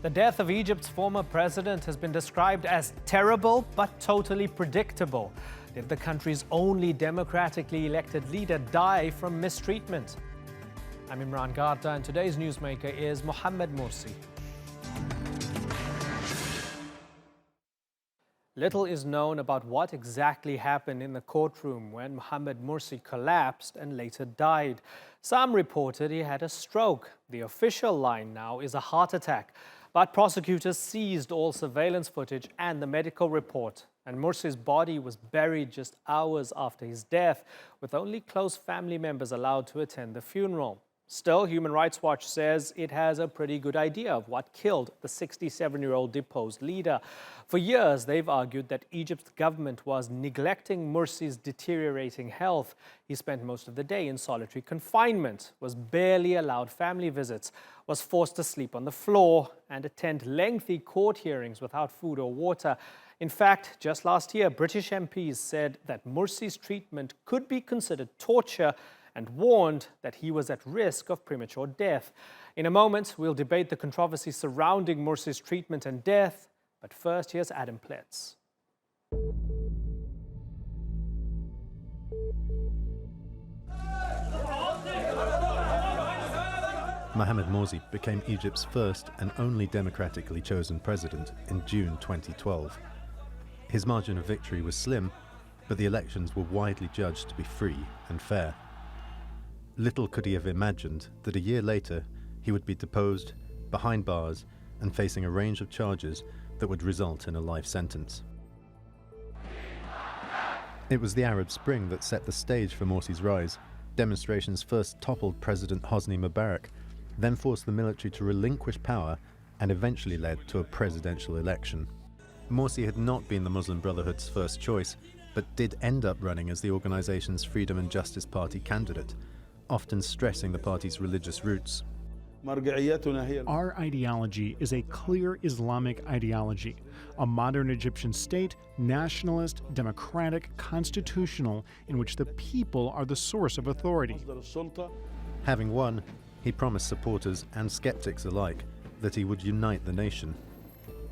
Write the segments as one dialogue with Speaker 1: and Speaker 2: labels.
Speaker 1: The death of Egypt's former president has been described as terrible but totally predictable. Did the country's only democratically elected leader die from mistreatment? I'm Imran Gata, and today's newsmaker is Mohamed Morsi. Little is known about what exactly happened in the courtroom when Mohamed Morsi collapsed and later died. Some reported he had a stroke. The official line now is a heart attack. But prosecutors seized all surveillance footage and the medical report. And Morsi's body was buried just hours after his death, with only close family members allowed to attend the funeral. Still, Human Rights Watch says it has a pretty good idea of what killed the 67-year-old deposed leader. For years, they've argued that Egypt's government was neglecting Morsi's deteriorating health. He spent most of the day in solitary confinement, was barely allowed family visits, was forced to sleep on the floor and attend lengthy court hearings without food or water. In fact, just last year, British MPs said that Morsi's treatment could be considered torture and warned that he was at risk of premature death. In a moment, we'll debate the controversy surrounding Morsi's treatment and death. But first, here's Adam Pletz.
Speaker 2: Mohamed Morsi became Egypt's first and only democratically chosen president in June 2012. His margin of victory was slim, but the elections were widely judged to be free and fair. Little could he have imagined that a year later he would be deposed, behind bars, and facing a range of charges that would result in a life sentence. It was the Arab Spring that set the stage for Morsi's rise. Demonstrations first toppled President Hosni Mubarak, then forced the military to relinquish power and eventually led to a presidential election. Morsi had not been the Muslim Brotherhood's first choice, but did end up running as the organization's Freedom and Justice Party candidate, often stressing the party's religious roots.
Speaker 3: Our ideology is a clear Islamic ideology, a modern Egyptian state, nationalist, democratic, constitutional, in which the people are the source of authority.
Speaker 2: Having won, he promised supporters and skeptics alike that he would unite the nation.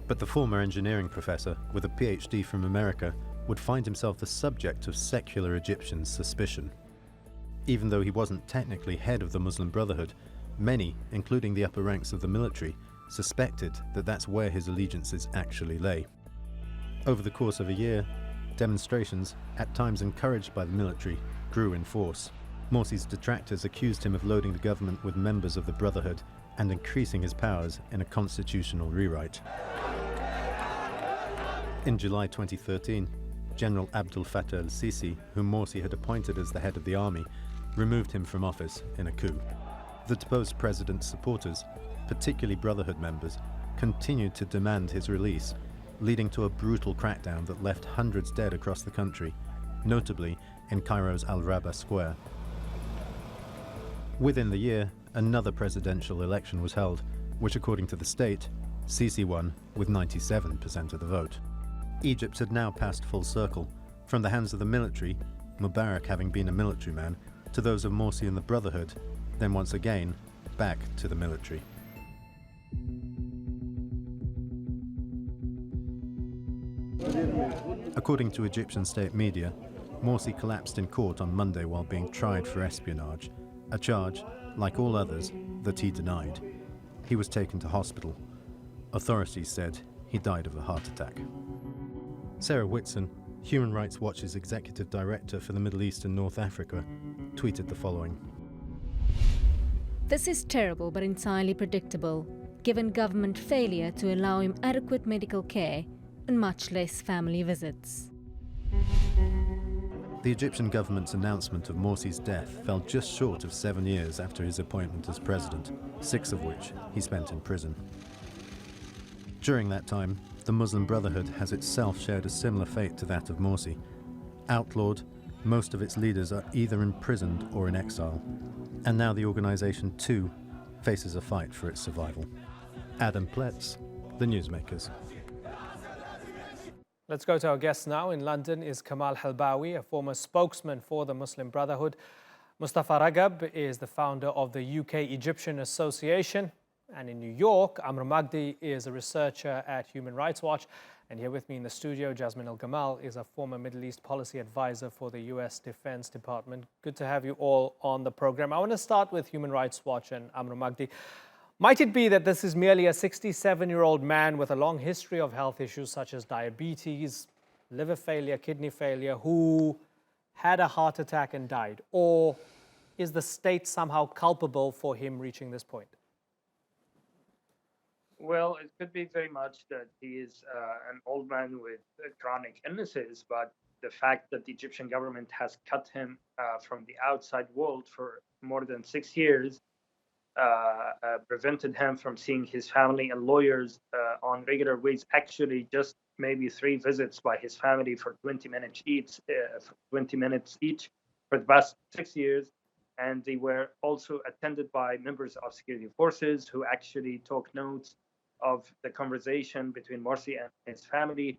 Speaker 2: But the former engineering professor, with a PhD from America, would find himself the subject of secular Egyptians' suspicion. Even though he wasn't technically head of the Muslim Brotherhood, many, including the upper ranks of the military, suspected that that's where his allegiances actually lay. Over the course of a year, demonstrations, at times encouraged by the military, grew in force. Morsi's detractors accused him of loading the government with members of the Brotherhood and increasing his powers in a constitutional rewrite. In July 2013, General Abdel Fattah el-Sisi, whom Morsi had appointed as the head of the army, removed him from office in a coup. The deposed president's supporters, particularly Brotherhood members, continued to demand his release, leading to a brutal crackdown that left hundreds dead across the country, notably in Cairo's Al-Raba Square. Within the year, another presidential election was held, which, according to the state, Sisi won with 97% of the vote. Egypt had now passed full circle, from the hands of the military, Mubarak having been a military man, to those of Morsi and the Brotherhood, then once again, back to the military. According to Egyptian state media, Morsi collapsed in court on Monday while being tried for espionage, a charge, like all others, that he denied. He was taken to hospital. Authorities said he died of a heart attack. Sarah Whitson, Human Rights Watch's executive director for the Middle East and North Africa, tweeted the following.
Speaker 4: This is terrible but entirely predictable, given government failure to allow him adequate medical care and much less family visits.
Speaker 2: The Egyptian government's announcement of Morsi's death fell just short of 7 years after his appointment as president, 6 of which he spent in prison. During that time, the Muslim Brotherhood has itself shared a similar fate to that of Morsi. Outlawed, most of its leaders are either imprisoned or in exile. And now the organization, too, faces a fight for its survival. Adam Pletz, The Newsmakers.
Speaker 1: Let's go to our guest now. In London is Kamal Halbawi, a former spokesman for the Muslim Brotherhood. Mustafa Ragab is the founder of the UK Egyptian Association. And in New York, Amr Magdi is a researcher at Human Rights Watch. And here with me in the studio, Jasmine Al-Gamal is a former Middle East policy advisor for the U.S. Defense Department. Good to have you all on the program. I want to start with Human Rights Watch and Amr Magdi. Might it be that this is merely a 67-year-old man with a long history of health issues such as diabetes, liver failure, kidney failure, who had a heart attack and died? Or is the state somehow culpable for him reaching this point?
Speaker 5: Well, it could be very much that he is an old man with chronic illnesses, but the fact that the Egyptian government has cut him from the outside world for more than 6 years prevented him from seeing his family and lawyers on regular ways. Actually, just maybe 3 visits by his family for 20 minutes each, for the past 6 years. And they were also attended by members of security forces who actually took notes of the conversation between Morsi and his family,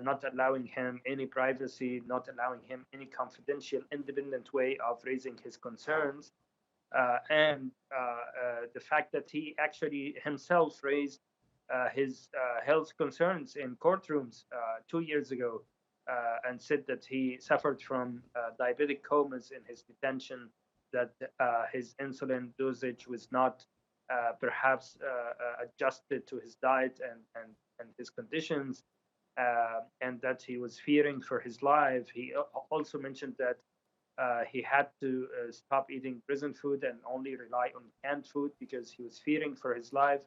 Speaker 5: not allowing him any privacy, not allowing him any confidential, independent way of raising his concerns. And the fact that he actually himself raised his health concerns in courtrooms 2 years ago and said that he suffered from diabetic comas in his detention, that his insulin dosage was not perhaps adjusted to his diet and his conditions, and that he was fearing for his life. He also mentioned that he had to stop eating prison food and only rely on canned food because he was fearing for his life.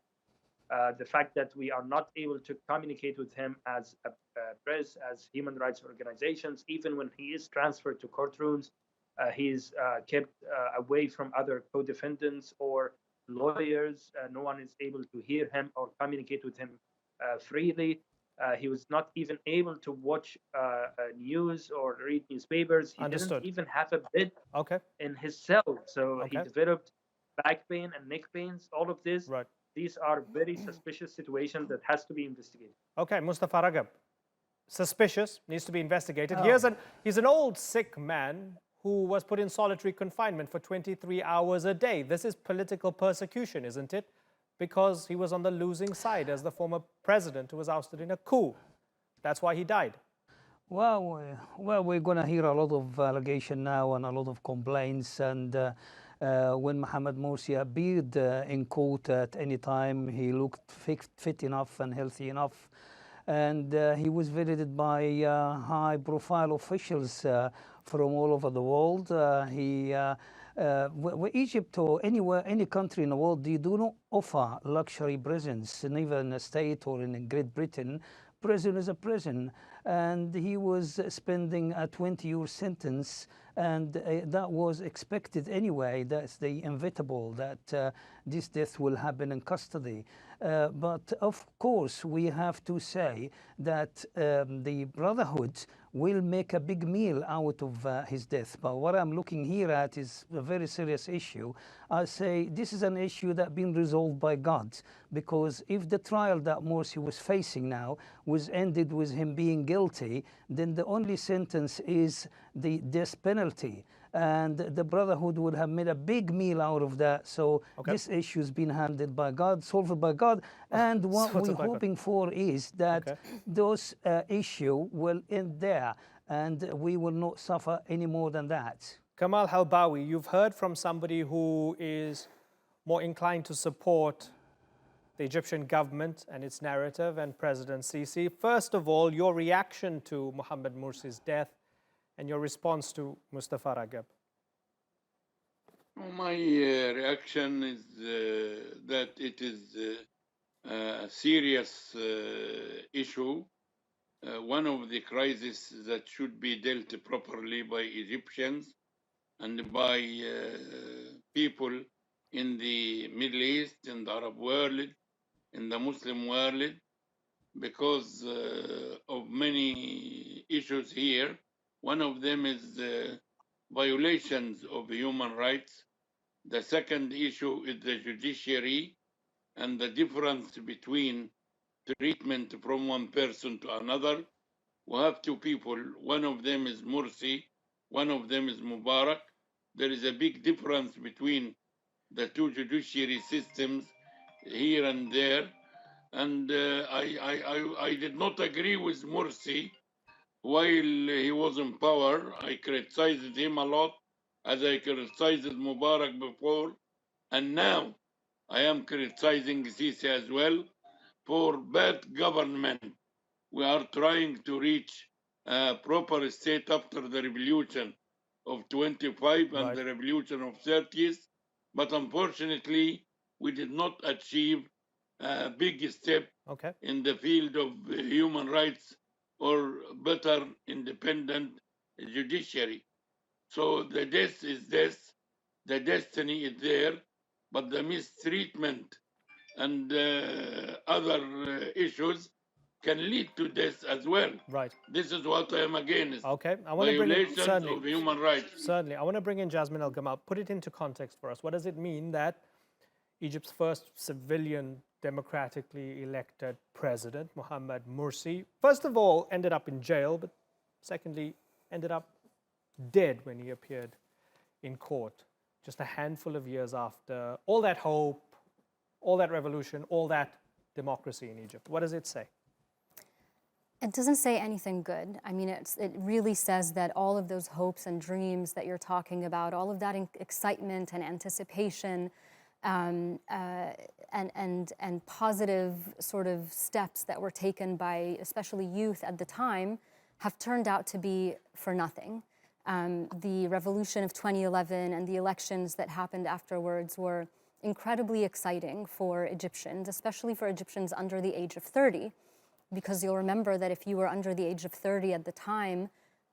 Speaker 5: The fact that we are not able to communicate with him as a press, as human rights organizations, even when he is transferred to courtrooms, he's kept away from other co-defendants or lawyers. No one is able to hear him or communicate with him freely. He was not even able to watch news or read newspapers. He
Speaker 1: Understood.
Speaker 5: didn't even have a bed in his cell. So he developed back pain and neck pains. All of this, these are very suspicious situations that has to be investigated.
Speaker 1: Okay, Mustafa Ragab. Suspicious, needs to be investigated. He's an old, sick man who was put in solitary confinement for 23 hours a day. This is political persecution, isn't it? Because he was on the losing side as the former president who was ousted in a coup. That's why he died.
Speaker 6: Well, we're going to hear a lot of allegation now and a lot of complaints. And when Mohamed Morsi appeared in court at any time, he looked fit enough and healthy enough. And he was visited by high-profile officials from all over the world. Egypt or anywhere, any country in the world, they do not offer luxury prisons, neither in a state or in Great Britain. Prison is a prison, and he was spending a 20-year sentence, and that was expected anyway. That's the inevitable that this death will happen in custody. But of course, we have to say that the Brotherhood will make a big meal out of his death. But what I'm looking here at is a very serious issue. I say this is an issue that's been resolved by God, because if the trial that Morsi was facing now was ended with him being guilty, then the only sentence is the death penalty. And the Brotherhood would have made a big meal out of that. So this issue has been handled by God, solved by God. And what we're hoping for is that those issue will end there, and we will not suffer any more than that.
Speaker 1: Kamal Halbawi, you've heard from somebody who is more inclined to support the Egyptian government and its narrative and President Sisi. First of all, your reaction to Mohamed Morsi's death and your response to Mustafa Ragab.
Speaker 7: My reaction is that it is a serious issue, one of the crises that should be dealt properly by Egyptians and by people in the Middle East, in the Arab world, in the Muslim world, because of many issues here. One of them is violations of human rights. The second issue is the judiciary and the difference between treatment from one person to another. We have 2 people. One of them is Morsi, one of them is Mubarak. There is a big difference between the 2 judiciary systems here and there. And I did not agree with Morsi while he was in power. I criticized him a lot, as I criticized Mubarak before. And now I am criticizing Sisi as well for bad government. We are trying to reach a proper state after the revolution of 25 and the revolution of 30s. But unfortunately, we did not achieve a big step in the field of human rights or better independent judiciary. So the death is death, the destiny is there, but the mistreatment and other issues can lead to death as well.
Speaker 1: Right.
Speaker 7: This is what I am against.
Speaker 1: Okay. I want to bring in,
Speaker 7: Violations of human rights.
Speaker 1: Certainly. I want to bring in Jasmine El-Gamal. Put it into context for us. What does it mean that Egypt's first civilian democratically elected president, Mohamed Morsi, first of all, ended up in jail, but secondly, ended up dead when he appeared in court, just a handful of years after all that hope, all that revolution, all that democracy in Egypt? What does it say?
Speaker 8: It doesn't say anything good. I mean, it really says that all of those hopes and dreams that you're talking about, all of that excitement and anticipation, and positive sort of steps that were taken by especially youth at the time have turned out to be for nothing. The revolution of 2011 and the elections that happened afterwards were incredibly exciting for Egyptians, especially for Egyptians under the age of 30, because you'll remember that if you were under the age of 30 at the time,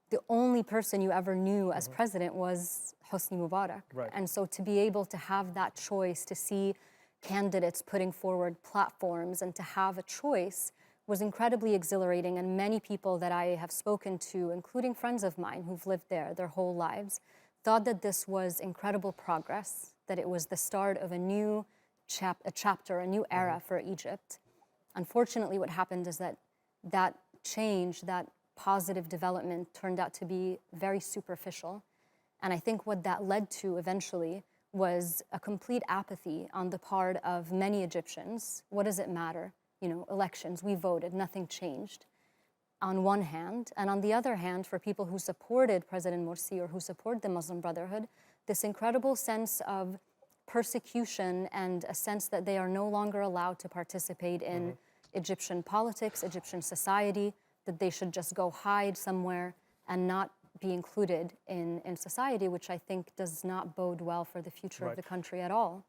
Speaker 8: the only person you ever knew as president was Hosni Mubarak.
Speaker 1: Right.
Speaker 8: And so to be able to have that choice, to see candidates putting forward platforms and to have a choice was incredibly exhilarating. And many people that I have spoken to, including friends of mine who've lived there their whole lives, thought that this was incredible progress, that it was the start of a new chapter, a new era for Egypt. Unfortunately, what happened is that that change, that positive development turned out to be very superficial. And I think what that led to eventually was a complete apathy on the part of many Egyptians. What does it matter? You know, elections, we voted, nothing changed, on one hand. And on the other hand, for people who supported President Morsi or who support the Muslim Brotherhood, this incredible sense of persecution and a sense that they are no longer allowed to participate in Egyptian politics, Egyptian society, that they should just go hide somewhere and not be included in society, which I think does not bode well for the future of the country at all.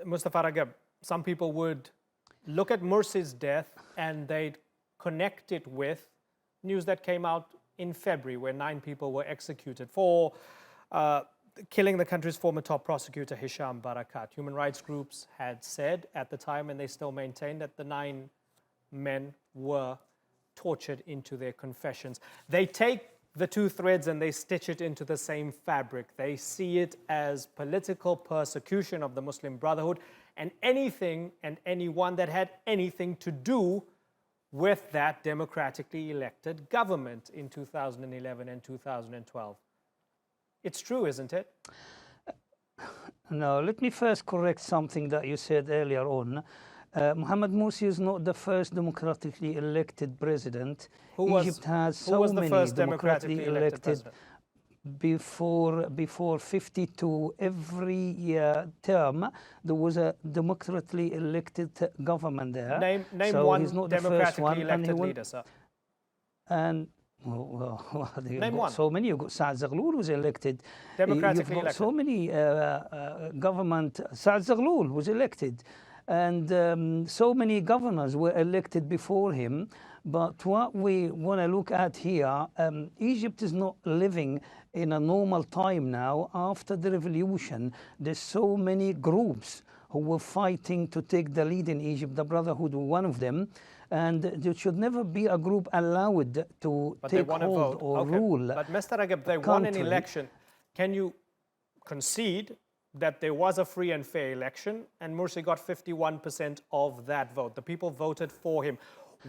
Speaker 1: Mustafa Ragab, some people would look at Morsi's death and they'd connect it with news that came out in February where 9 people were executed for killing the country's former top prosecutor, Hisham Barakat. Human rights groups had said at the time, and they still maintain, that the 9 men were tortured into their confessions. They take the 2 threads and they stitch it into the same fabric. They see it as political persecution of the Muslim Brotherhood and anything and anyone that had anything to do with that democratically elected government in 2011 and 2012. It's true, isn't it?
Speaker 6: No, let me first correct something that you said earlier on. Mohamed Morsi is not the first democratically elected president. Egypt has so many democratically elected before 52. Every term there was a democratically elected government there.
Speaker 1: Name
Speaker 6: so
Speaker 1: one
Speaker 6: he's not
Speaker 1: democratically elected leader, sir.
Speaker 6: And
Speaker 1: Name one.
Speaker 6: So many. You've got Saad Zaghloul was elected.
Speaker 1: Democratically
Speaker 6: You've got
Speaker 1: elected.
Speaker 6: so many government. Saad Zaghloul was elected. And so many governors were elected before him. But what we want to look at here, Egypt is not living in a normal time now. After the revolution, there's so many groups who were fighting to take the lead in Egypt. The Brotherhood were one of them. And there should never be a group allowed to take hold or rule.
Speaker 1: But Mr. Ragab, they won an election. Can you concede that there was a free and fair election and Morsi got 51% of that vote? The people voted for him.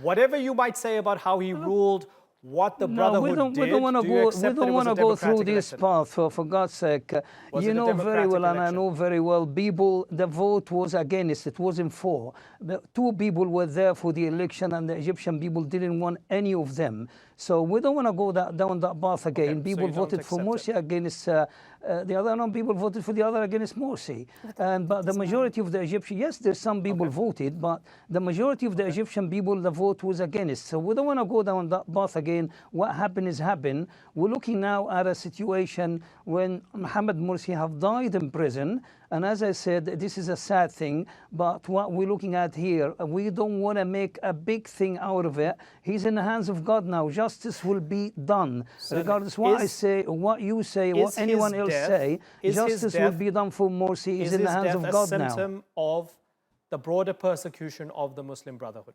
Speaker 1: Whatever you might say about how he ruled, what the
Speaker 6: No,
Speaker 1: Brotherhood did,
Speaker 6: we don't want to
Speaker 1: do you
Speaker 6: go.
Speaker 1: accept
Speaker 6: We
Speaker 1: that it
Speaker 6: don't
Speaker 1: was
Speaker 6: want
Speaker 1: a
Speaker 6: to go through
Speaker 1: democratic
Speaker 6: this
Speaker 1: election?
Speaker 6: path. For God's sake,
Speaker 1: Was
Speaker 6: you
Speaker 1: it a
Speaker 6: know very
Speaker 1: democratic
Speaker 6: well, and I
Speaker 1: election?
Speaker 6: know very well. People, the vote was against. It wasn't for. The two people were there for the election, and the Egyptian people didn't want any of them. So we don't want to go down that path again.
Speaker 1: so
Speaker 6: People
Speaker 1: you don't
Speaker 6: voted for
Speaker 1: accept it.
Speaker 6: Morsi against the other. No, people voted for the other against Morsi. But the majority of the Egyptian, yes, there's some people voted, but the majority of the Egyptian people, the vote was against. So we don't want to go down that path again. What happened is happened. We're looking now at a situation when Mohamed Morsi have died in prison. And as I said, this is a sad thing, but what we're looking at here, we don't want to make a big thing out of it. He's in the hands of God now. Justice will be done.
Speaker 1: So
Speaker 6: regardless what I say, what you say, what anyone else say, justice will be done for Morsi. He's in the hands of God now.
Speaker 1: Is his death a symptom of the broader persecution of the Muslim Brotherhood?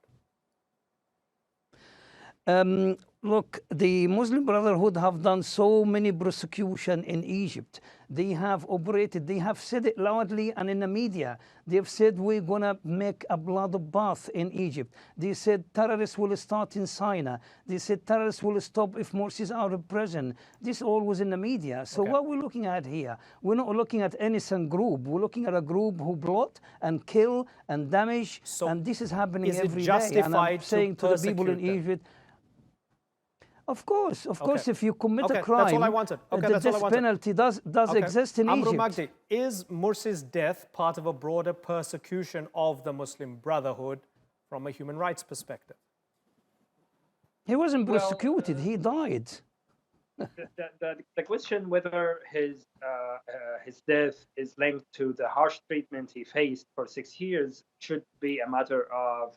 Speaker 6: Look, the Muslim Brotherhood have done so many prosecution in Egypt. They have operated, they have said it loudly and in the media. They've said we're going to make a bloodbath in Egypt. They said terrorists will start in Sinai. They said terrorists will stop if Morsi is out of prison. This all was in the media. So what we're looking at here, we're not looking at innocent group. We're looking at a group who plot and kill and damage.
Speaker 1: So
Speaker 6: and this is happening
Speaker 1: is it
Speaker 6: every day.
Speaker 1: justified
Speaker 6: And I'm saying to the people in
Speaker 1: persecute them?
Speaker 6: Egypt, of course, if you commit a crime,
Speaker 1: that's all I wanted.
Speaker 6: the
Speaker 1: That's all I
Speaker 6: death
Speaker 1: wanted.
Speaker 6: penalty does exist in
Speaker 1: Amru
Speaker 6: Egypt.
Speaker 1: Magdi, is Morsi's death part of a broader persecution of the Muslim Brotherhood from a human rights perspective?
Speaker 6: He wasn't persecuted, he died.
Speaker 5: The question whether his death is linked to the harsh treatment he faced for 6 years should be a matter of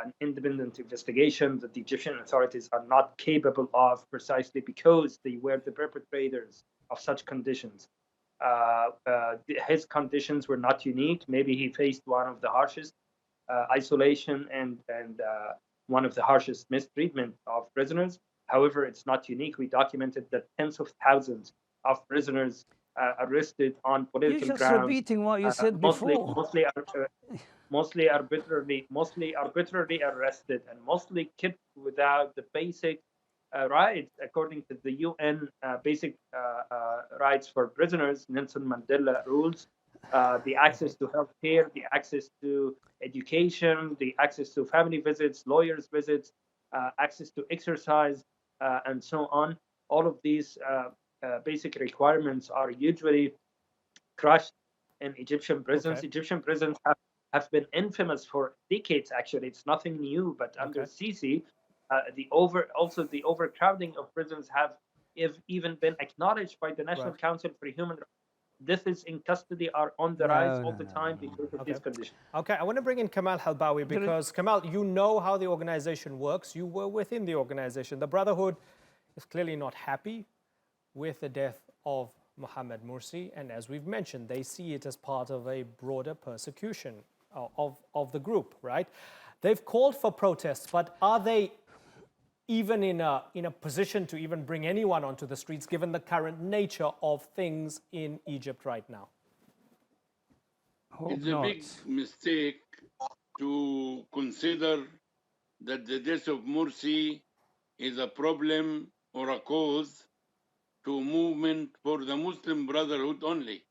Speaker 5: an independent investigation that the Egyptian authorities are not capable of, precisely because they were the perpetrators of such conditions. His conditions were not unique. Maybe he faced one of the harshest isolation and one of the harshest mistreatment of prisoners. However, it's not unique. We documented that tens of thousands of prisoners arrested on political
Speaker 6: You're just
Speaker 5: grounds.
Speaker 6: repeating what you said before.
Speaker 5: Mostly arbitrarily arrested and mostly kept without the basic rights according to the UN basic rights for prisoners, Nelson Mandela rules. The access to health care, the access to education, the access to family visits, lawyers' visits, access to exercise, and so on. All of these basic requirements are usually crushed in Egyptian prisons. Egyptian prisons have been infamous for decades, actually. It's nothing new, but under Sisi, the overcrowding of prisons have even been acknowledged by the National Council for Human Rights. Deaths in custody are on the rise all the time because of these conditions.
Speaker 1: Okay, I want to bring in Kamal Halbawi because, Kamal, you know how the organization works. You were within the organization. The Brotherhood is clearly not happy with the death of Mohamed Morsi. And as we've mentioned, they see it as part of a broader persecution of the group, right? They've called for protests, but are they even in a position to even bring anyone onto the streets, given the current nature of things in Egypt right now?
Speaker 7: It's a big mistake to consider that the death of Morsi is a problem or a cause to a movement for the Muslim Brotherhood only.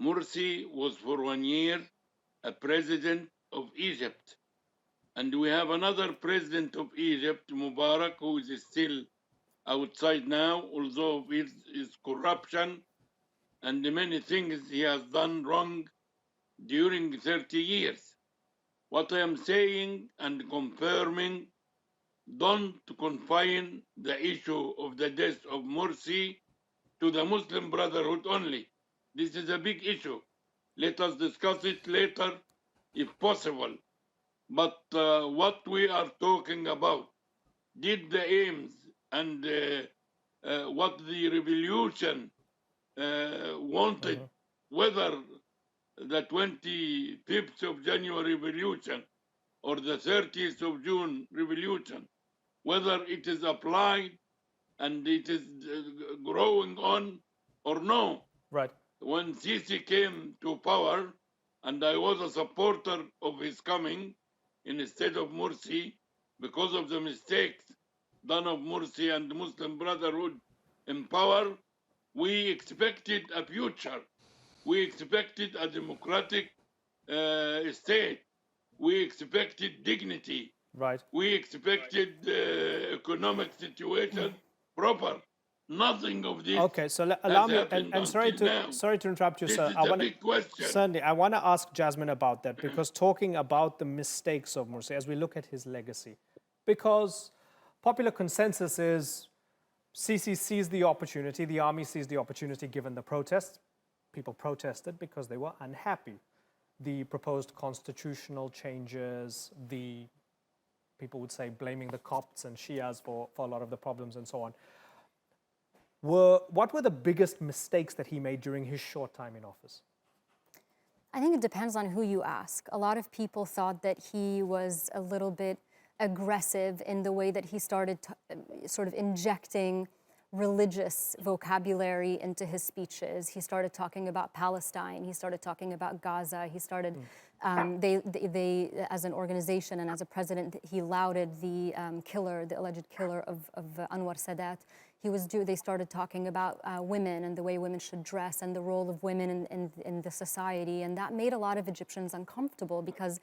Speaker 7: Morsi was for 1 year a president of Egypt. And we have another president of Egypt, Mubarak, who is still outside now, although his corruption and the many things he has done wrong during 30 years. What I am saying and confirming, don't confine the issue of the death of Morsi to the Muslim Brotherhood only. This is a big issue. Let us discuss it later if possible. But what we are talking about, did the aims and what the revolution wanted, whether the 25th of January revolution or the 30th of June revolution, whether it is applied and it is growing on or no.
Speaker 1: Right.
Speaker 7: When Sisi came to power, and I was a supporter of his coming, instead of Morsi, because of the mistakes done of Morsi and the Muslim Brotherhood in power, we expected a future. We expected a democratic state. We expected dignity.
Speaker 1: Right.
Speaker 7: We expected economic situation proper. Nothing of this.
Speaker 1: Okay, so allow me,
Speaker 7: happened
Speaker 1: and sorry
Speaker 7: until now.
Speaker 1: to interrupt you,
Speaker 7: This
Speaker 1: sir.
Speaker 7: is a big question.
Speaker 1: Certainly, I want to ask Jasmine about that, because talking about the mistakes of Morsi as we look at his legacy, because popular consensus is Sisi seized the opportunity, the army seized the opportunity given the protests. People protested because they were unhappy. The proposed constitutional changes, the people would say blaming the Copts and Shias for a lot of the problems and so on. What were the biggest mistakes that he made during his short time in office?
Speaker 8: I think it depends on who you ask. A lot of people thought that he was a little bit aggressive in the way that he started sort of injecting religious vocabulary into his speeches. He started talking about Palestine. He started talking about Gaza. He started, they as an organization and as a president, he lauded the alleged killer of Anwar Sadat. They started talking about women and the way women should dress and the role of women in the society. And that made a lot of Egyptians uncomfortable, because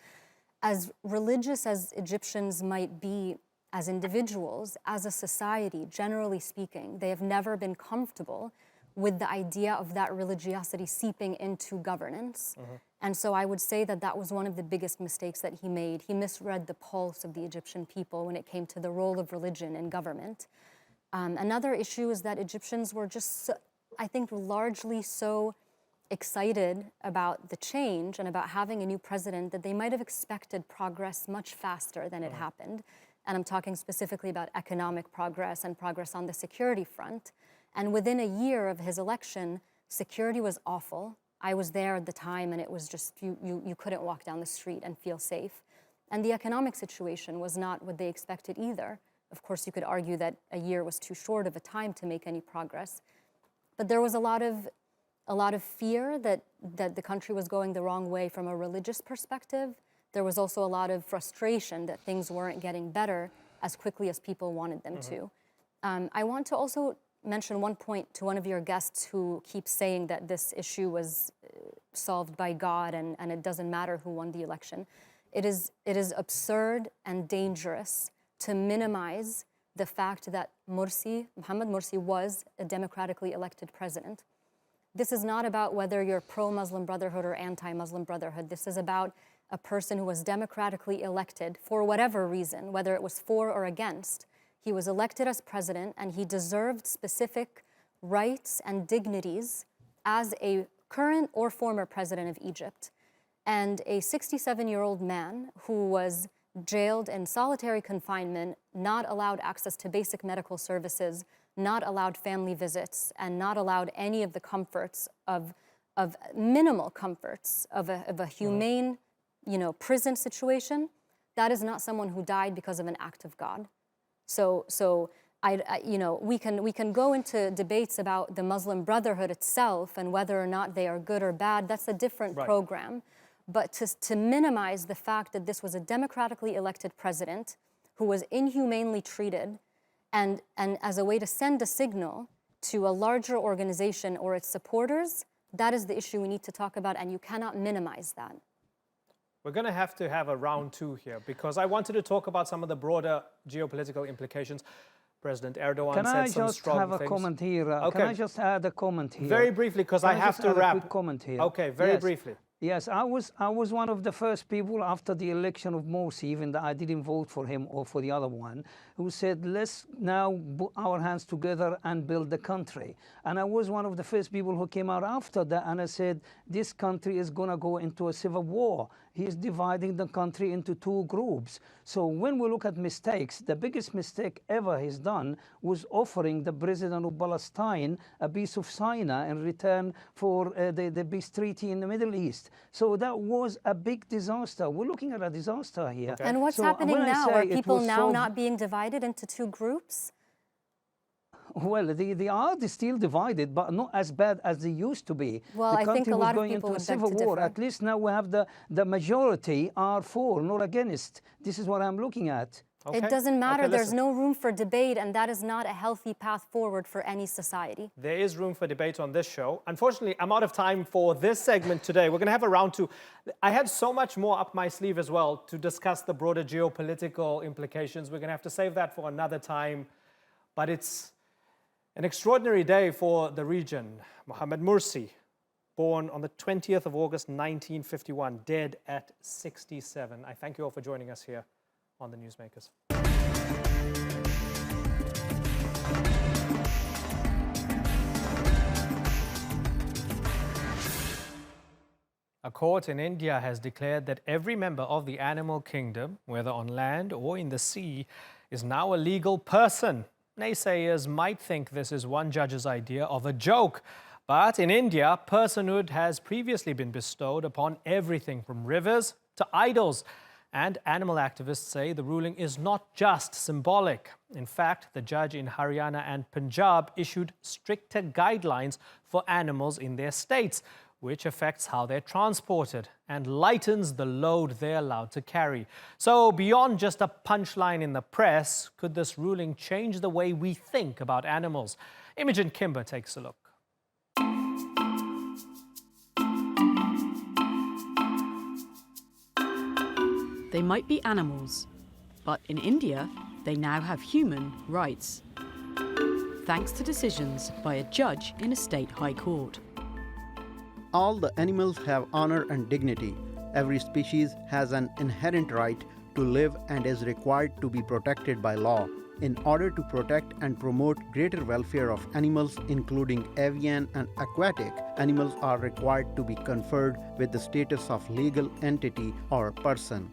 Speaker 8: as religious as Egyptians might be as individuals, as a society, generally speaking, they have never been comfortable with the idea of that religiosity seeping into governance. And so I would say that that was one of the biggest mistakes that he made. He misread the pulse of the Egyptian people when it came to the role of religion in government. Another issue is that Egyptians were just, I think, largely so excited about the change and about having a new president that they might have expected progress much faster than it happened. And I'm talking specifically about economic progress and progress on the security front. And within a year of his election, security was awful. I was there at the time, and it was just, you couldn't walk down the street and feel safe. And the economic situation was not what they expected either. Of course, you could argue that a year was too short of a time to make any progress. But there was a lot of fear that the country was going the wrong way from a religious perspective. There was also a lot of frustration that things weren't getting better as quickly as people wanted them to. I want to also mention one point to one of your guests who keeps saying that this issue was solved by God and it doesn't matter who won the election. It is absurd and dangerous to minimize the fact that Mohamed Morsi was a democratically elected president. This is not about whether you're pro-Muslim Brotherhood or anti-Muslim Brotherhood. This is about a person who was democratically elected for whatever reason, whether it was for or against. He was elected as president, and he deserved specific rights and dignities as a current or former president of Egypt. And a 67-year-old man who was jailed in solitary confinement, not allowed access to basic medical services, not allowed family visits, and not allowed any of the comforts of minimal comforts of a humane, prison situation. That is not someone who died because of an act of God. So we can go into debates about the Muslim Brotherhood itself and whether or not they are good or bad. That's a different program. But to minimize the fact that this was a democratically elected president who was inhumanely treated, and as a way to send a signal to a larger organization or its supporters, that is the issue we need to talk about, and you cannot minimize that.
Speaker 1: We're going to have a round two here, because I wanted to talk about some of the broader geopolitical implications. President Erdogan said some strong things.
Speaker 6: Can I just add a comment here?
Speaker 1: Very briefly, because I have to wrap.
Speaker 6: A quick comment here.
Speaker 1: Okay, very briefly.
Speaker 6: Yes, I was one of the first people after the election of Morsi, even though I didn't vote for him or for the other one, who said, let's now put our hands together and build the country. And I was one of the first people who came out after that, and I said, this country is going to go into a civil war. He's dividing the country into two groups. So when we look at mistakes, the biggest mistake ever he's done was offering the president of Palestine a piece of Sinai in return for the peace treaty in the Middle East. So that was a big disaster. We're looking at a disaster here.
Speaker 8: Okay. And what's happening now? Are people now not being divided into two groups?
Speaker 6: Well, they are still divided, but not as bad as they used to be.
Speaker 8: Well, I think a lot of people would beg to differ.
Speaker 6: The country was going into a civil war. At least now we have the majority are for, not against. This is what I'm looking at.
Speaker 1: Okay.
Speaker 8: It doesn't matter.
Speaker 1: Okay,
Speaker 8: There's
Speaker 1: listen.
Speaker 8: no room for debate, and that is not a healthy path forward for any society.
Speaker 1: There is room for debate on this show. Unfortunately, I'm out of time for this segment today. We're going to have a round two. I had so much more up my sleeve as well to discuss the broader geopolitical implications. We're going to have to save that for another time. But it's an extraordinary day for the region. Mohamed Morsi, born on the 20th of August, 1951, dead at 67. I thank you all for joining us here on The Newsmakers. A court in India has declared that every member of the animal kingdom, whether on land or in the sea, is now a legal person. Naysayers might think this is one judge's idea of a joke. But in India, personhood has previously been bestowed upon everything from rivers to idols. And animal activists say the ruling is not just symbolic. In fact, the judge in Haryana and Punjab issued stricter guidelines for animals in their states, which affects how they're transported and lightens the load they're allowed to carry. So beyond just a punchline in the press, could this ruling change the way we think about animals? Imogen Kimber takes a look.
Speaker 9: They might be animals, but in India, they now have human rights, thanks to decisions by a judge in a state high court.
Speaker 10: All the animals have honor and dignity. Every species has an inherent right to live and is required to be protected by law. In order to protect and promote greater welfare of animals, including avian and aquatic, animals are required to be conferred with the status of legal entity or person.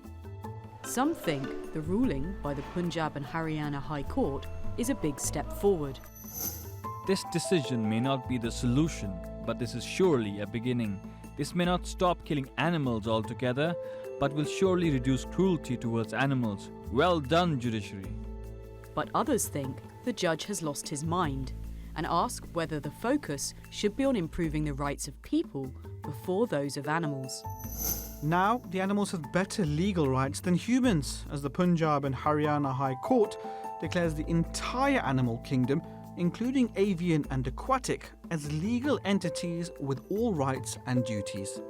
Speaker 9: Some think the ruling by the Punjab and Haryana High Court is a big step forward.
Speaker 11: This decision may not be the solution, but this is surely a beginning. This may not stop killing animals altogether, but will surely reduce cruelty towards animals. Well done, judiciary.
Speaker 9: But others think the judge has lost his mind and ask whether the focus should be on improving the rights of people before those of animals.
Speaker 12: Now, the animals have better legal rights than humans, as the Punjab and Haryana High Court declares the entire animal kingdom, including avian and aquatic, as legal entities with all rights and duties.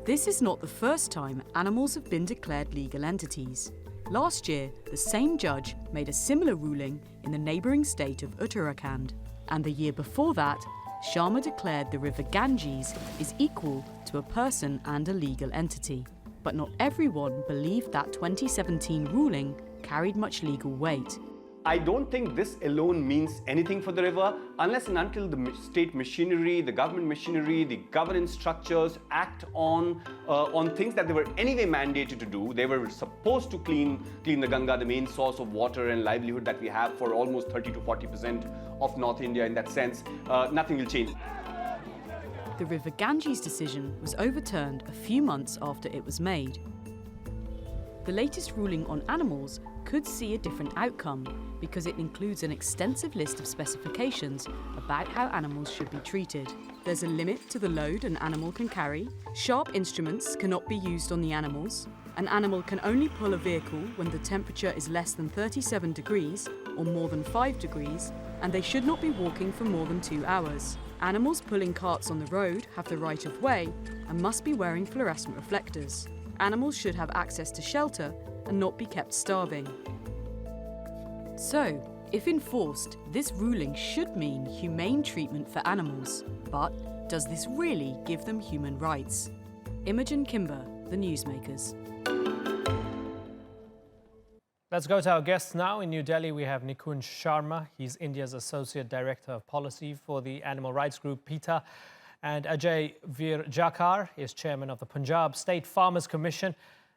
Speaker 9: This is not the first time animals have been declared legal entities. Last year, the same judge made a similar ruling in the neighbouring state of Uttarakhand. And the year before that, Sharma declared the river Ganges is equal to a person and a legal entity. But not everyone believed that 2017 ruling carried much legal weight.
Speaker 13: I don't think this alone means anything for the river unless and until the state machinery, the government machinery, the governance structures act on things that they were anyway mandated to do. They were supposed to clean the Ganga, the main source of water and livelihood that we have for almost 30 to 40% of North India. In that sense, nothing will change.
Speaker 9: The river Ganges decision was overturned a few months after it was made. The latest ruling on animals could see a different outcome because it includes an extensive list of specifications about how animals should be treated. There's a limit to the load an animal can carry, sharp instruments cannot be used on the animals, an animal can only pull a vehicle when the temperature is less than 37 degrees or more than 5 degrees, and they should not be walking for more than 2 hours. Animals pulling carts on the road have the right of way and must be wearing fluorescent reflectors. Animals should have access to shelter and not be kept starving. So, if enforced, this ruling should mean humane treatment for animals. But does this really give them human rights? Imogen Kimber, The Newsmakers.
Speaker 1: Let's go to our guests now. In New Delhi, we have Nikunj Sharma. He's India's Associate Director of Policy for the animal rights group PETA. And Ajay Veer Jakar is Chairman of the Punjab State Farmers Commission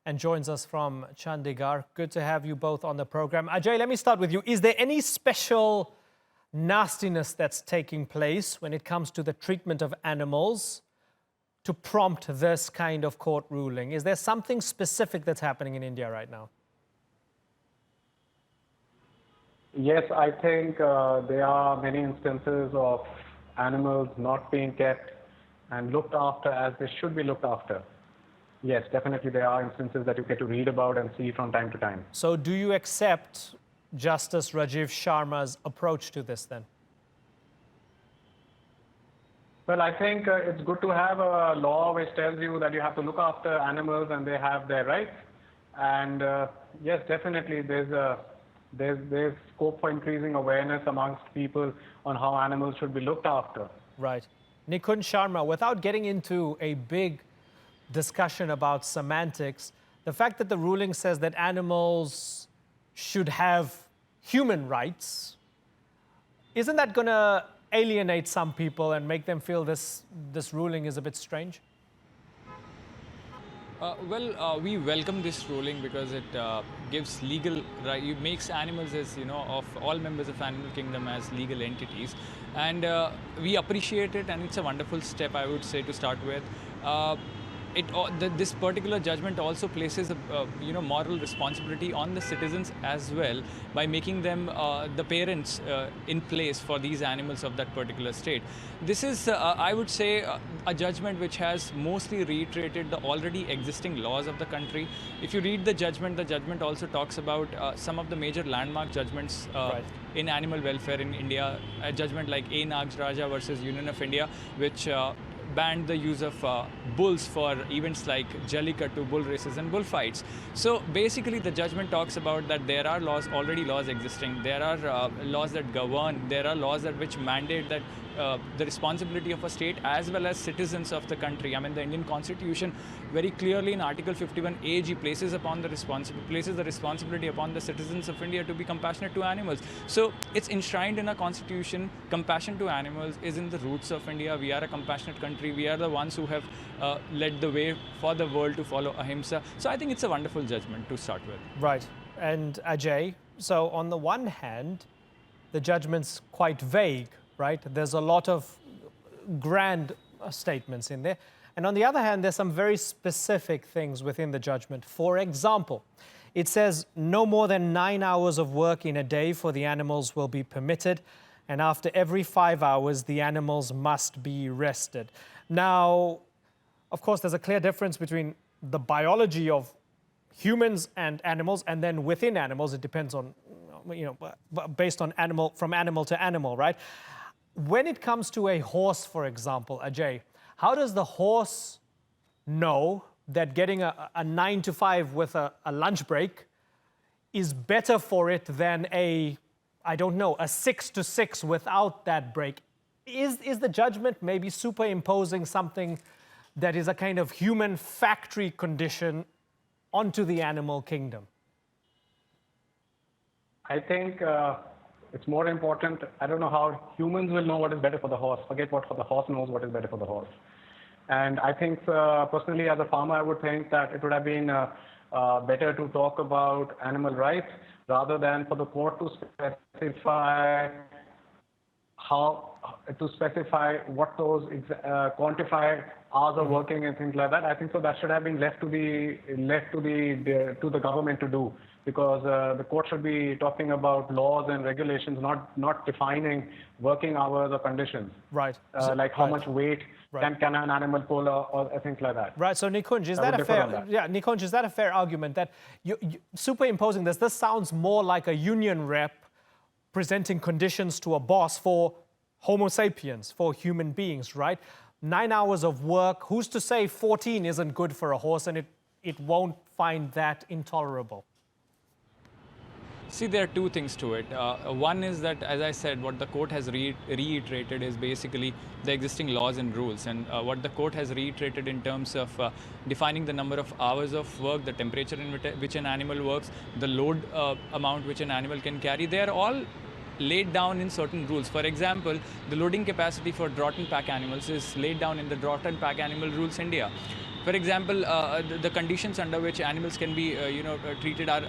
Speaker 1: and joins us from Chandigarh. Good to have you both on the program. Ajay, let me start with you. Is there any special nastiness that's taking place when it comes to the treatment of animals to prompt this kind of court ruling? Is there something specific that's happening in India right now?
Speaker 14: Yes, I think there are many instances of animals not being kept and looked after as they should be looked after. yes, definitely there are instances that you get to read about and see from time to time.
Speaker 1: So do you accept Justice Rajiv Sharma's approach to this then?
Speaker 14: Well, I think it's good to have a law which tells you that you have to look after animals and they have their rights. And yes, definitely there's scope for increasing awareness amongst people on how animals should be looked after.
Speaker 1: Right. Nikunj Sharma, without getting into a big discussion about semantics, the fact that the ruling says that animals should have human rights, isn't that going to alienate some people and make them feel this ruling is a bit strange?
Speaker 15: We welcome this ruling because it gives legal right. It makes animals as of all members of animal kingdom as legal entities, and we appreciate it. And it's a wonderful step, I would say, to start with. This particular judgment also places a moral responsibility on the citizens as well by making them the parents in place for these animals of that particular state. This is, I would say, a judgment which has mostly reiterated the already existing laws of the country. If you read the judgment also talks about some of the major landmark judgments in animal welfare in India. A judgment like A. Nags Raja versus Union of India, which banned the use of bulls for events like Jallikattu, bull races and bullfights. So basically the judgment talks about that there are already laws existing, there are laws that govern, there are laws which mandate that the responsibility of a state as well as citizens of the country. I mean, the Indian Constitution very clearly in Article 51 AG places the responsibility upon the citizens of India to be compassionate to animals. So it's enshrined in our Constitution. Compassion to animals is in the roots of India. We are a compassionate country. We are the ones who have led the way for the world to follow ahimsa. So I think it's a wonderful judgment to start with.
Speaker 1: Right. And Ajay, so on the one hand, the judgment's quite vague, right? There's a lot of grand statements in there. And on the other hand, there's some very specific things within the judgment. For example, it says no more than 9 hours of work in a day for the animals will be permitted. And after every 5 hours, the animals must be rested. Now, of course, there's a clear difference between the biology of humans and animals, and then within animals, it depends on, based on from animal to animal, right? When it comes to a horse, for example, Ajay, how does the horse know that getting a 9 to 5 with a lunch break is better for it than a 6 to 6 without that break? Is the judgment maybe superimposing something that is a kind of human factory condition onto the animal kingdom?
Speaker 14: I think it's more important. I don't know how humans will know what is better for the horse. Forget what the horse knows what is better for the horse. And I think personally as a farmer, I would think that it would have been better to talk about animal rights rather than for the court to specify what those quantify hours of working and things like that. I think so that should have been left to the government to do, because the court should be talking about laws and regulations, not defining working hours or conditions.
Speaker 1: Right.
Speaker 14: Like how much weight can an animal pull or things like that.
Speaker 1: Right. So Nikunj, is that a fair? Yeah, Nikunj, is that a fair argument that you superimposing this? This sounds more like a union rep presenting conditions to a boss for Homo sapiens, for human beings, right? 9 hours of work. Who's to say 14 isn't good for a horse and it won't find that intolerable?
Speaker 15: See, there are two things to it. One is that, as I said, what the court has reiterated is basically the existing laws and rules. And what the court has reiterated in terms of defining the number of hours of work, the temperature in which an animal works, the load amount which an animal can carry, they are all laid down in certain rules. For example, the loading capacity for draught and pack animals is laid down in the Draught and Pack Animal Rules India. For example, the conditions under which animals can be, treated are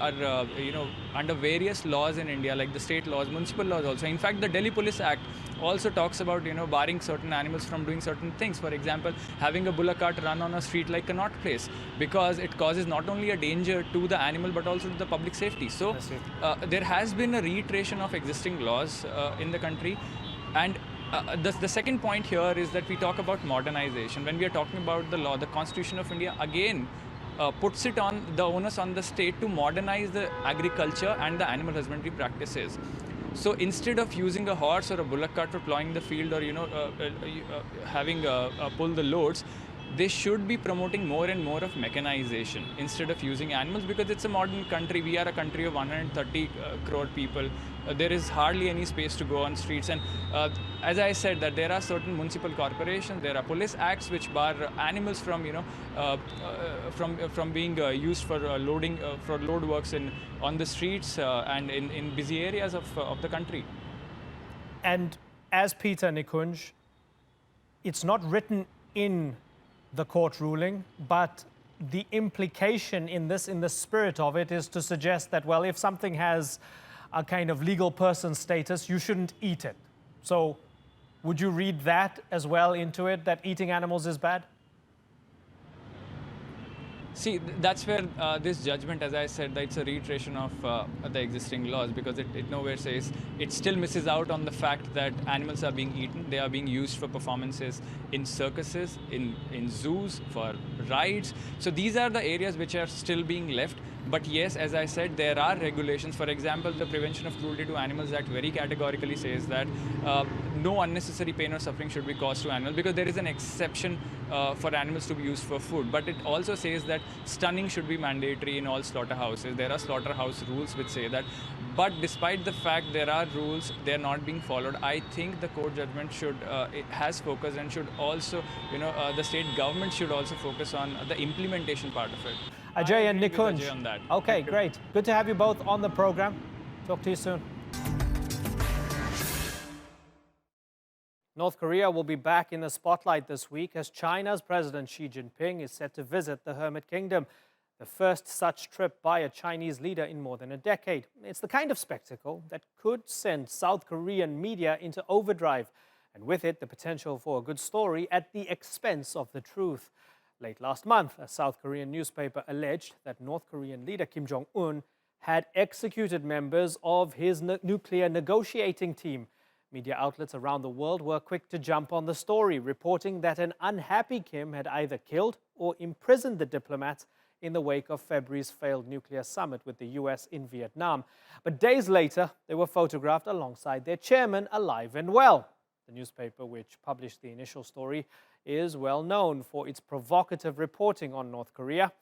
Speaker 15: under various laws in India, like the state laws, municipal laws also. In fact, the Delhi Police Act also talks about, barring certain animals from doing certain things. For example, having a bullock cart run on a street like Connaught Place, because it causes not only a danger to the animal, but also to the public safety. So there has been a reiteration of existing laws in the country. And the second point here is that we talk about modernization. When we are talking about the law, the Constitution of India, again, puts it on the onus on the state to modernize the agriculture and the animal husbandry practices. So instead of using a horse or a bullock cart for plowing the field, or having pull the loads, they should be promoting more and more of mechanization instead of using animals, because it's a modern country. We are a country of 130 crore people. There is hardly any space to go on streets. And as I said, that there are certain municipal corporations, there are police acts which bar animals from, from being used for loading, for load works on the streets and in busy areas of the country.
Speaker 1: And as Peter Nikunj, it's not written in the court ruling, but the implication in this, in the spirit of it, is to suggest that, well, if something has a kind of legal person status, you shouldn't eat it. So would you read that as well into it, that eating animals is bad?
Speaker 15: See, that's where this judgment, as I said, that it's a reiteration of the existing laws, because it nowhere says, it still misses out on the fact that animals are being eaten. They are being used for performances in circuses, in zoos, for rides. So these are the areas which are still being left. But yes, as I said, there are regulations. For example, the Prevention of Cruelty to Animals Act very categorically says that no unnecessary pain or suffering should be caused to animals, because there is an exception for animals to be used for food. But it also says that stunning should be mandatory in all slaughterhouses. There are slaughterhouse rules which say that. But despite the fact there are rules, they are not being followed. I think the court judgment should it has focused, and should also, the state government should also focus on the implementation part of it.
Speaker 1: Ajay and Nikunj.
Speaker 15: Ajay on that.
Speaker 1: Okay, great. Good to have you both on the program. Talk to you soon. North Korea will be back in the spotlight this week as China's President Xi Jinping is set to visit the Hermit Kingdom, the first such trip by a Chinese leader in more than a decade. It's the kind of spectacle that could send South Korean media into overdrive, and with it, the potential for a good story at the expense of the truth. Late last month, a South Korean newspaper alleged that North Korean leader Kim Jong-un had executed members of his nuclear negotiating team. Media outlets around the world were quick to jump on the story, reporting that an unhappy Kim had either killed or imprisoned the diplomats in the wake of February's failed nuclear summit with the US in Vietnam. But days later, they were photographed alongside their chairman, alive and well. The newspaper, which published the initial story, is well known for its provocative reporting on North Korea.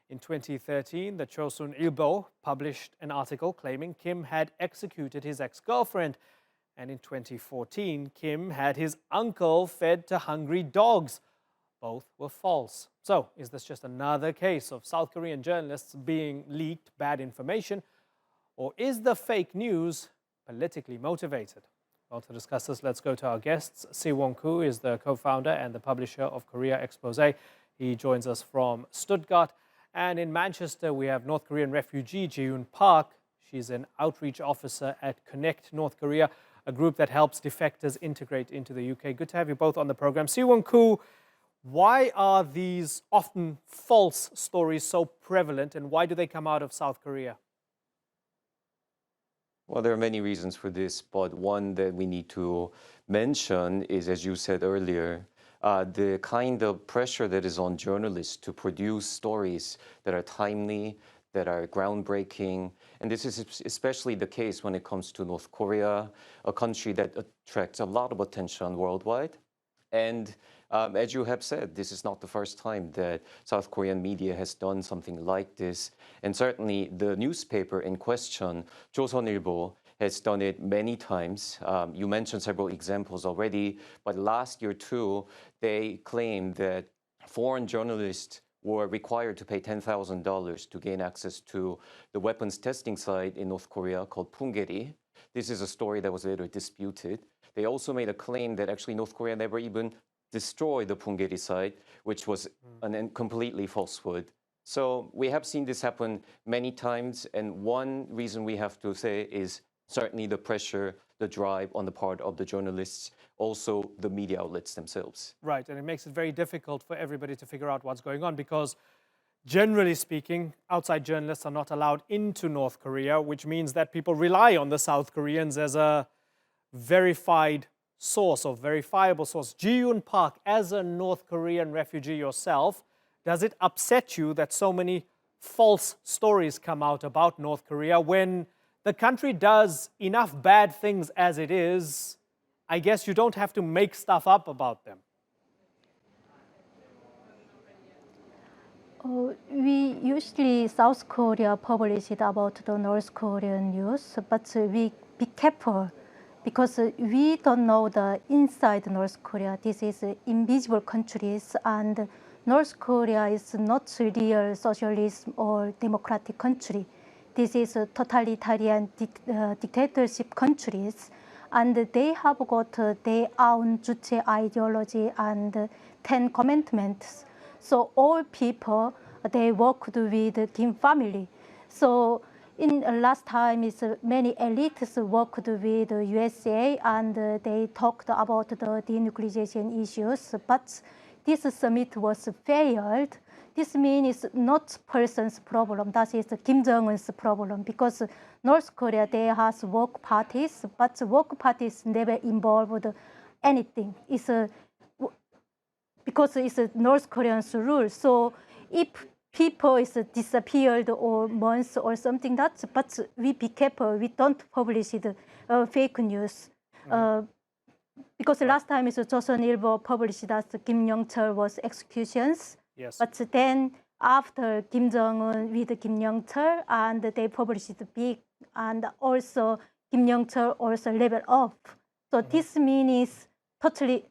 Speaker 1: In 2013, the Chosun Ilbo published an article claiming Kim had executed his ex-girlfriend. And in 2014, Kim had his uncle fed to hungry dogs. Both were false. So, is this just another case of South Korean journalists being leaked bad information? Or is the fake news politically motivated? Well, to discuss this, let's go to our guests. Si-Won Koo is the co-founder and the publisher of Korea Expose. He joins us from Stuttgart. And in Manchester, we have North Korean refugee Ji-Yoon Park. She's an outreach officer at Connect North Korea, a group that helps defectors integrate into the UK. Good to have you both on the program. Si-Won Koo, why are these often false stories so prevalent, and why do they come out of South Korea?
Speaker 16: Well, there are many reasons for this, but one that we need to mention is, as you said earlier, the kind of pressure that is on journalists to produce stories that are timely, that are groundbreaking. And this is especially the case when it comes to North Korea, a country that attracts a lot of attention worldwide. And as you have said, this is not the first time that South Korean media has done something like this. And certainly the newspaper in question, 조선일보, has done it many times. You mentioned several examples already, but last year too, they claimed that foreign journalists were required to pay $10,000 to gain access to the weapons testing site in North Korea called Punggye-ri. This is a story that was later disputed. They also made a claim that actually North Korea never even destroyed the Punggye-ri site, which was a completely falsehood. So we have seen this happen many times, and one reason we have to say is certainly the pressure, the drive on the part of the journalists, also the media outlets themselves.
Speaker 1: Right, and it makes it very difficult for everybody to figure out what's going on, because generally speaking, outside journalists are not allowed into North Korea, which means that people rely on the South Koreans as a verified source or verifiable source. Ji-Yoon Park, as a North Korean refugee yourself, Does it upset you that so many false stories come out about North Korea when the country does enough bad things as it is? I guess you don't have to make stuff up about them.
Speaker 17: We usually South Korea publish it about the North Korean news, but we be careful because we don't know the inside North Korea. This is invisible countries, and North Korea is not a real socialist or democratic country. This is a totalitarian dictatorship countries, and they have got their own Juche ideology and 10 commandments. So all people, they worked with Kim family. So in last time, many elites worked with USA and they talked about the denuclearization issues, but this summit was failed. This means it's not person's problem, that is Kim Jong-un's problem, because North Korea, they has work parties, but work parties never involved anything. Because it's a North Korean's rule. So if people is disappeared or months or something, but we be careful, we don't publish it, fake news. Because last time Joseon-Ilbo published that Kim Young-chul was executions.
Speaker 1: Yes.
Speaker 17: But then after Kim Jong-un with Kim Young-chul, and they published it big, and also Kim Young-chul also level up. So this means totally,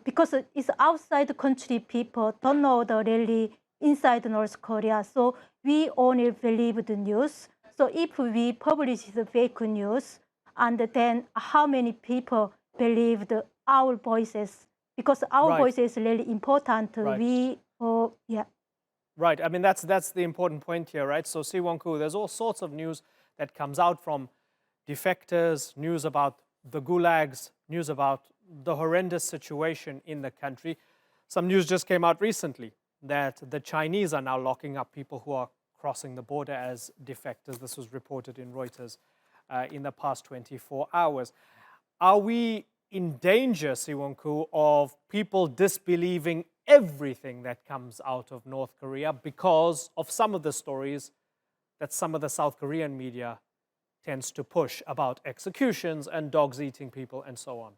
Speaker 17: because it's outside the country, people don't know the really inside North Korea. So we only believe the news. So if we publish the fake news, and then how many people believed our voices? Because our voice is really important.
Speaker 1: Right.
Speaker 17: Yeah.
Speaker 1: Right. I mean, that's the important point here, right? So, Si-Won-koo, there's all sorts of news that comes out from defectors, news about the gulags, news about the horrendous situation in the country. Some news just came out recently that the Chinese are now locking up people who are crossing the border as defectors. This was reported in Reuters in the past 24 hours. Are we in danger, Si-Won-koo, of people disbelieving everything that comes out of North Korea because of some of the stories that some of the South Korean media tends to push about executions and dogs eating people and so on?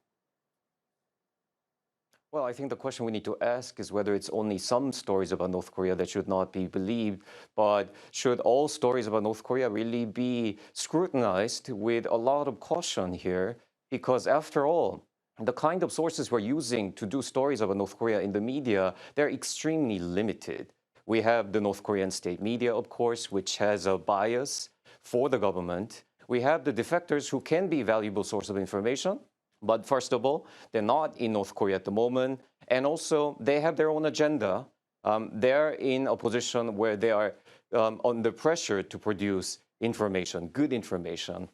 Speaker 16: Well, I think the question we need to ask is whether it's only some stories about North Korea that should not be believed, but should all stories about North Korea really be scrutinized with a lot of caution here? Because after all, the kind of sources we're using to do stories about North Korea in the media, they're extremely limited. We have the North Korean state media, of course, which has a bias for the government. We have the defectors who can be a valuable source of information. But first of all, they're not in North Korea at the moment. And also, they have their own agenda. They're in a position where they are under pressure to produce information, good information.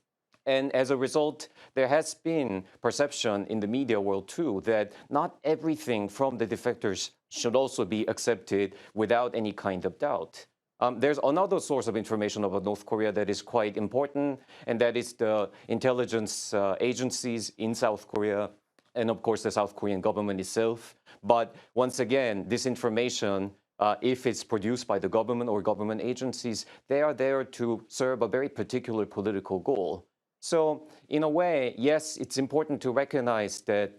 Speaker 16: And as a result, there has been perception in the media world, too, that not everything from the defectors should also be accepted without any kind of doubt. There's another source of information about North Korea that is quite important, and that is the intelligence agencies in South Korea, and of course the South Korean government itself. But once again, this information, if it's produced by the government or government agencies, they are there to serve a very particular political goal. So in a way, yes, it's important to recognize that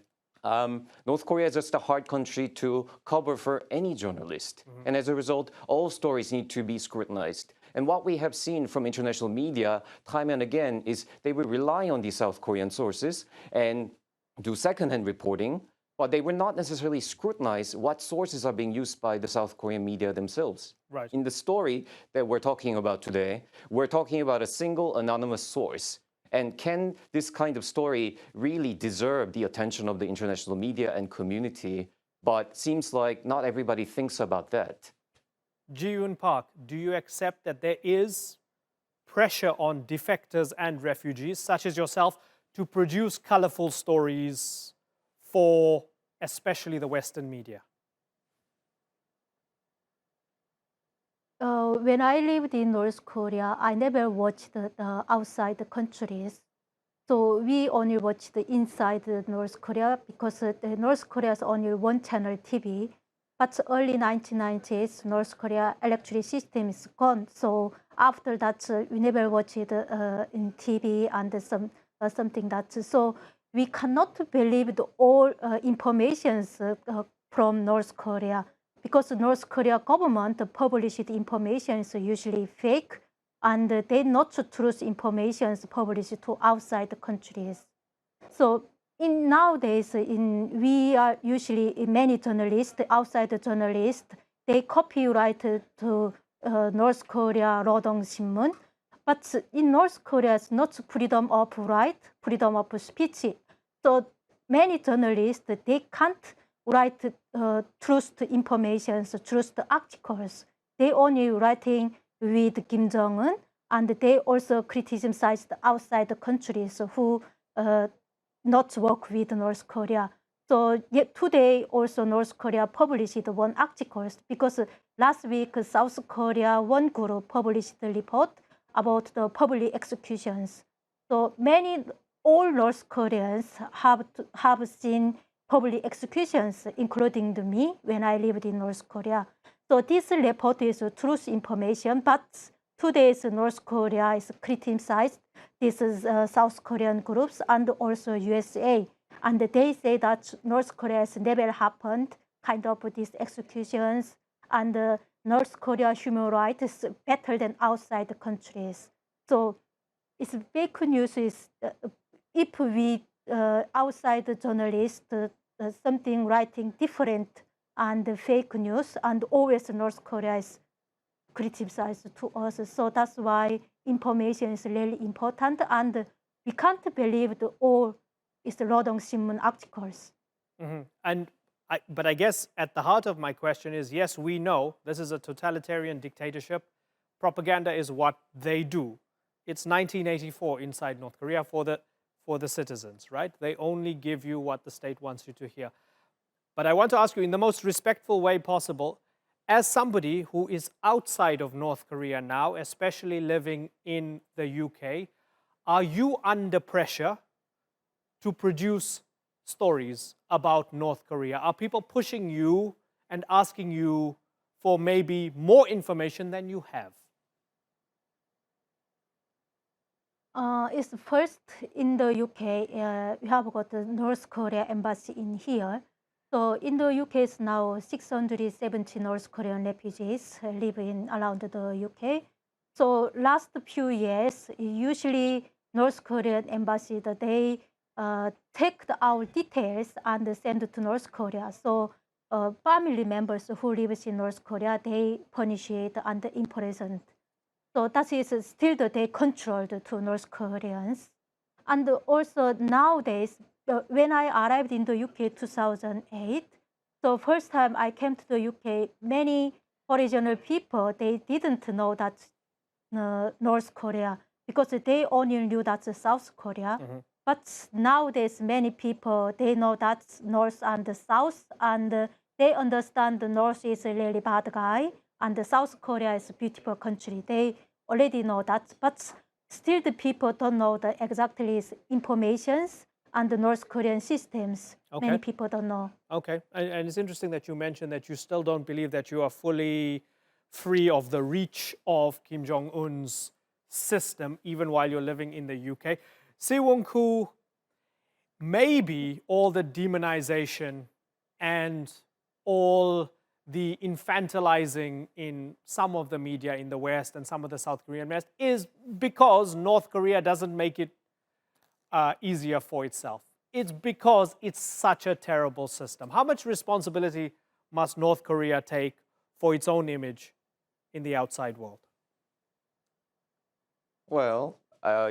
Speaker 16: North Korea is just a hard country to cover for any journalist. And as a result, all stories need to be scrutinized. And what we have seen from international media time and again is they will rely on these South Korean sources and do secondhand reporting, but they will not necessarily scrutinize what sources are being used by the South Korean media themselves.
Speaker 1: Right.
Speaker 16: In the story that we're talking about today, we're talking about a single anonymous source. And can this kind of story really deserve the attention of the international media and community? But seems like not everybody thinks about that.
Speaker 1: Ji-Yoon Park, do you accept that there is pressure on defectors and refugees, such as yourself, to produce colorful stories for especially the Western media?
Speaker 17: When I lived in North Korea, I never watched the outside the countries. So we only watched the inside North Korea because North Korea is only one channel TV. but early 1990s, North Korea electric system is gone. So after that, we never watched it in TV and something that. So we cannot believe all informations from North Korea, because North Korea government published information is usually fake, and they not truth information published to outside countries. So nowadays, we are usually many journalists, outside journalists, they copyright to North Korea Rodong Sinmun. But in North Korea, it's not freedom of right, freedom of speech. So many journalists, they can't write truth information, truth articles. They only writing with Kim Jong-un, and they also criticize the outside countries who not work with North Korea. So yet today also North Korea published one article, because last week South Korea one group published a report about the public executions. So all North Koreans have seen public executions, including me when I lived in North Korea. So this report is truth information, but today's North Korea is criticized. This is South Korean groups and also USA. And they say that North Korea has never happened, kind of these executions, and North Korea human rights is better than outside countries. So it's fake news is if we outside journalists something writing different and fake news, and always North Korea is criticized to us. So that's why information is really important, and we can't believe all is the Rodong Sinmun articles.
Speaker 1: Mm-hmm. But I guess at the heart of my question is, yes, we know this is a totalitarian dictatorship. Propaganda is what they do. It's 1984 inside North Korea for the citizens, right? They only give you what the state wants you to hear. But I want to ask you in the most respectful way possible, as somebody who is outside of North Korea now, especially living in the UK, are you under pressure to produce stories about North Korea? Are people pushing you and asking you for maybe more information than you have?
Speaker 17: It's first in the UK, we have got the North Korea embassy in here. So in the UK, it's now 670 North Korean refugees living around the UK. So last few years, usually North Korean embassy, they take our details and send it to North Korea. So family members who live in North Korea, they punish it and imprisoned. So that is still they controlled to North Koreans. And also nowadays, when I arrived in the UK 2008, so first time I came to the UK, many original people, they didn't know that North Korea, because they only knew that's South Korea. Mm-hmm. But nowadays, many people, they know that's North and the South, and they understand the North is a really bad guy, and the South Korea is a beautiful country. They already know that, but still the people don't know the exactly informations and the North Korean systems. Okay. Many people don't know.
Speaker 1: Okay, and it's interesting that you mentioned that you still don't believe that you are fully free of the reach of Kim Jong-un's system, even while you're living in the UK. Si-Woong-koo, maybe all the demonization and all the infantilizing in some of the media in the West and some of the South Korean West is because North Korea doesn't make it easier for itself. It's because it's such a terrible system. How much responsibility must North Korea take for its own image in the outside world?
Speaker 16: Well,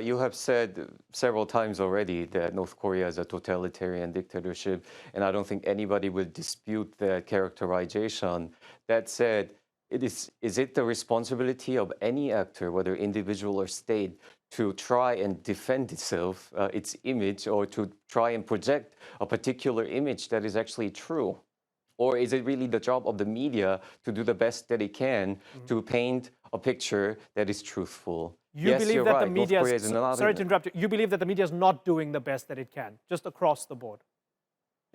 Speaker 16: you have said several times already that North Korea is a totalitarian dictatorship, and I don't think anybody will dispute that characterization. That said, is it the responsibility of any actor, whether individual or state, to try and defend itself, its image, or to try and project a particular image that is actually true? Or is it really the job of the media to do the best that it can to paint a picture that is truthful?
Speaker 1: You
Speaker 16: yes,
Speaker 1: believe
Speaker 16: you're
Speaker 1: that
Speaker 16: right.
Speaker 1: the media
Speaker 16: North Korea is another...
Speaker 1: Sorry to interrupt you. You believe that the media is not doing the best that it can, just across the board?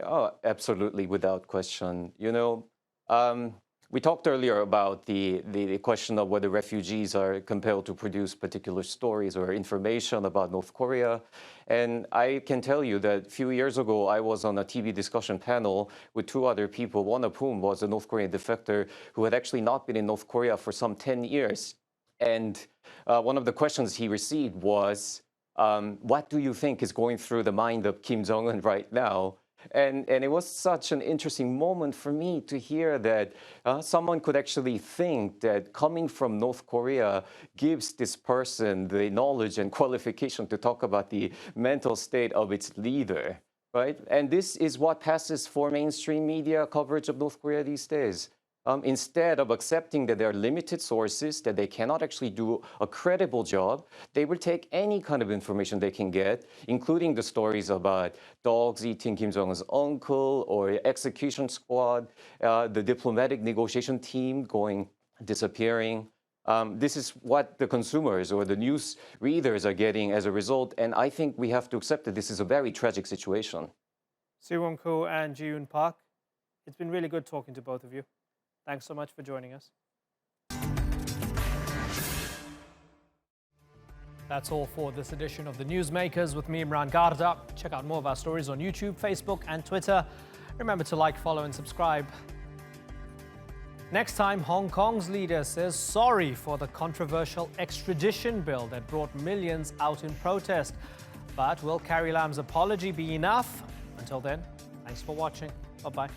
Speaker 16: Oh, absolutely, without question. You know, We talked earlier about the question of whether refugees are compelled to produce particular stories or information about North Korea. And I can tell you that a few years ago, I was on a TV discussion panel with two other people, one of whom was a North Korean defector who had actually not been in North Korea for some 10 years. And one of the questions he received was, what do you think is going through the mind of Kim Jong-un right now? And it was such an interesting moment for me to hear that someone could actually think that coming from North Korea gives this person the knowledge and qualification to talk about the mental state of its leader, right? And this is what passes for mainstream media coverage of North Korea these days. Instead of accepting that there are limited sources, that they cannot actually do a credible job, they will take any kind of information they can get, including the stories about dogs eating Kim Jong-un's uncle or execution squad, the diplomatic negotiation team disappearing. This is what the consumers or the news readers are getting as a result. And I think we have to accept that this is a very tragic situation.
Speaker 1: Siwon Koo and Ji-yoon Park, it's been really good talking to both of you. Thanks so much for joining us. That's all for this edition of The Newsmakers with me, Imran Garda. Check out more of our stories on YouTube, Facebook and Twitter. Remember to like, follow and subscribe. Next time, Hong Kong's leader says sorry for the controversial extradition bill that brought millions out in protest. But will Carrie Lam's apology be enough? Until then, thanks for watching. Bye-bye.